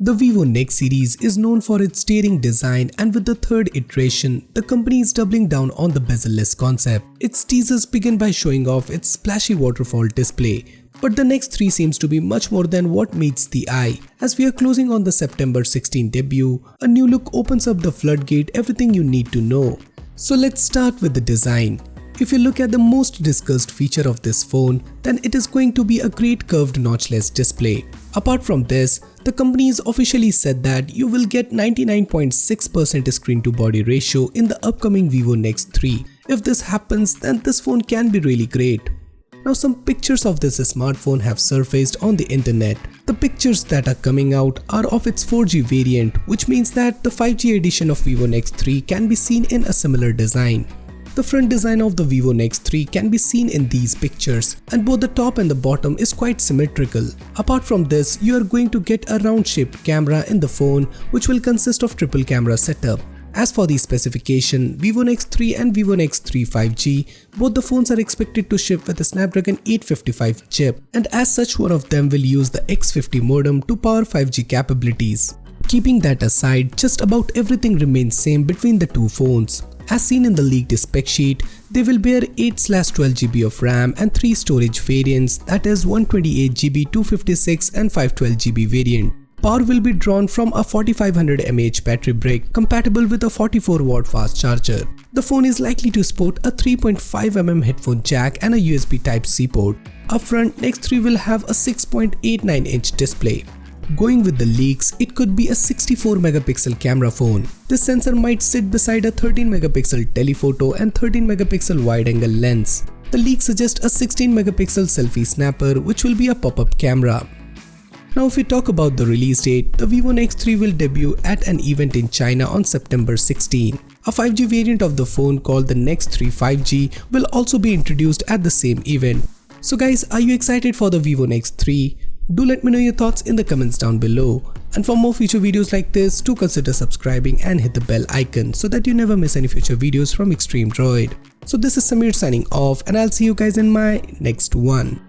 The Vivo Nex series is known for its daring design, and with the third iteration, the company is doubling down on the bezel-less concept. Its teasers begin by showing off its splashy waterfall display, but the Nex 3 seems to be much more than what meets the eye. As we are closing on the September 16 debut, a new look opens up the floodgate, everything you need to know. So let's start with the design. If you look at the most discussed feature of this phone, then it is going to be a great curved notchless display. Apart from this, the company has officially said that you will get 99.6% screen to body ratio in the upcoming Vivo Nex 3. If this happens, then this phone can be really great. Now some pictures of this smartphone have surfaced on the internet. The pictures that are coming out are of its 4G variant, which means that the 5G edition of Vivo Nex 3 can be seen in a similar design. The front design of the Vivo Nex 3 can be seen in these pictures, and both the top and the bottom is quite symmetrical. Apart from this, you are going to get a round shaped camera in the phone, which will consist of triple camera setup. As for the specification, Vivo Nex 3 and Vivo Nex 3 5G, both the phones are expected to ship with a Snapdragon 855 chip, and as such one of them will use the X50 modem to power 5G capabilities. Keeping that aside, just about everything remains same between the two phones. As seen in the leaked spec sheet, they will bear 8/12GB of RAM and 3 storage variants, that is 128GB, 256 and 512GB variant. Power will be drawn from a 4500 mAh battery brick compatible with a 44W fast charger. The phone is likely to sport a 3.5mm headphone jack and a USB Type-C port. Up front, Nex 3 will have a 6.89-inch display. Going with the leaks, it could be a 64MP camera phone. This sensor might sit beside a 13MP telephoto and 13MP wide-angle lens. The leaks suggest a 16MP selfie snapper, which will be a pop-up camera. Now if we talk about the release date, the Vivo Nex 3 will debut at an event in China on September 16. A 5G variant of the phone called the Nex 3 5G will also be introduced at the same event. So guys, are you excited for the Vivo Nex 3? Do let me know your thoughts in the comments down below. And for more future videos like this, do consider subscribing and hit the bell icon so that you never miss any future videos from Extreme Droid. So this is Samir signing off, and I'll see you guys in my next one.